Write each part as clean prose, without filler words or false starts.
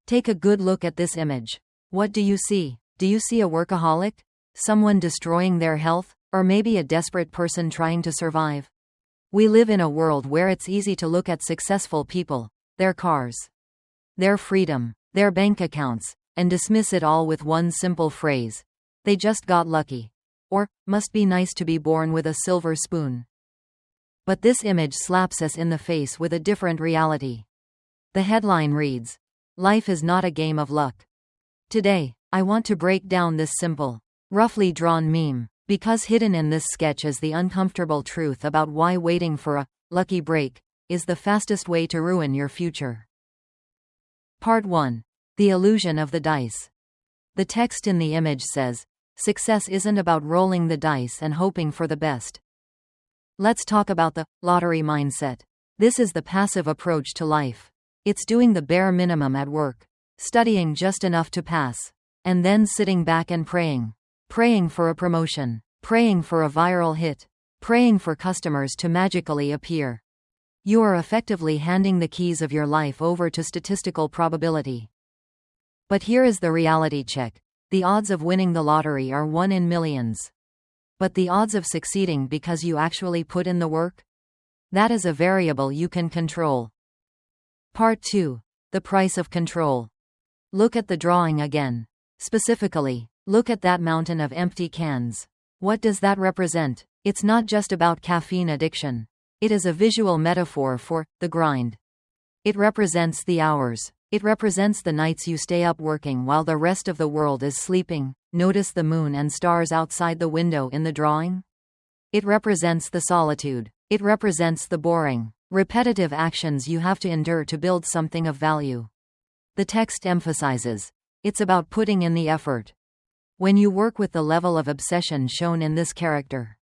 Take a good look at this image. What do you see? Do you see a workaholic? Someone destroying their health? Or maybe a desperate person trying to survive? We live in a world where it's easy to look at successful people, their cars, their freedom, their bank accounts, and dismiss it all with one simple phrase: they just got lucky. Or, must be nice to be born with a silver spoon. But this image slaps us in the face with a different reality. The headline reads, "Life is not a game of luck." Today, I want to break down this simple, roughly drawn meme, because hidden in this sketch is the uncomfortable truth about why waiting for a lucky break is the fastest way to ruin your future. Part 1. The illusion of the dice. The text in the image says, "Success isn't about rolling the dice and hoping for the best." Let's talk about the lottery mindset. This is the passive approach to life. It's doing the bare minimum at work, studying just enough to pass, and then sitting back and praying. Praying for a promotion, praying for a viral hit, praying for customers to magically appear. You are effectively handing the keys of your life over to statistical probability. But here is the reality check. The odds of winning the lottery are 1 in millions. But the odds of succeeding because you actually put in the work? That is a variable you can control. Part 2. The price of control. Look at the drawing again. Specifically, look at that mountain of empty cans. What does that represent? It's not just about caffeine addiction. It is a visual metaphor for the grind. It represents the hours. It represents the nights you stay up working while the rest of the world is sleeping. Notice the moon and stars outside the window in the drawing? It represents the solitude. It represents the boring, repetitive actions you have to endure to build something of value. The text emphasizes, it's about putting in the effort. When you work with the level of obsession shown in this character,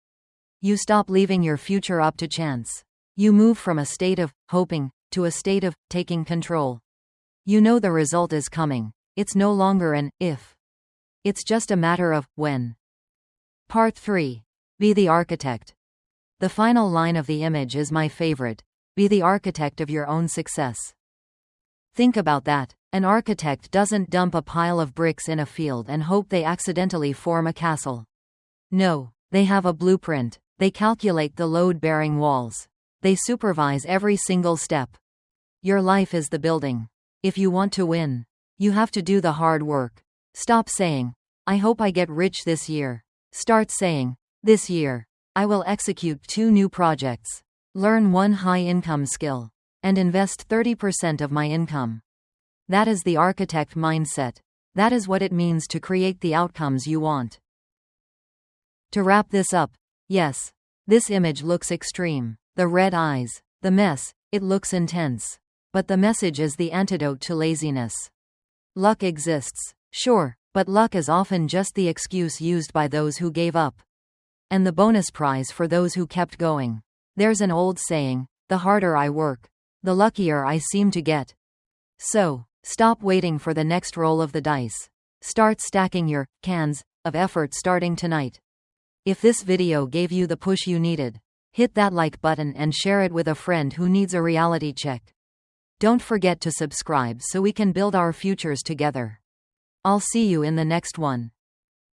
you stop leaving your future up to chance. You move from a state of hoping to a state of taking control. You know the result is coming. It's no longer an if. It's just a matter of when. Part 3. Be the architect. The final line of the image is my favorite. Be the architect of your own success. Think about that. An architect doesn't dump a pile of bricks in a field and hope they accidentally form a castle. No, they have a blueprint. They calculate the load-bearing walls. They supervise every single step. Your life is the building. If you want to win, you have to do the hard work. Stop saying, "I hope I get rich this year." Start saying, "This year, I will execute 2 new projects, learn 1 high-income skill, and invest 30% of my income." That is the architect mindset. That is what it means to create the outcomes you want. To wrap this up, yes, this image looks extreme. The red eyes, the mess, it looks intense. But the message is the antidote to laziness. Luck exists, sure, but luck is often just the excuse used by those who gave up. And the bonus prize for those who kept going. There's an old saying, the harder I work, the luckier I seem to get. So, stop waiting for the next roll of the dice. Start stacking your cans of effort starting tonight. If this video gave you the push you needed, hit that like button and share it with a friend who needs a reality check. Don't forget to subscribe so we can build our futures together. I'll see you in the next one.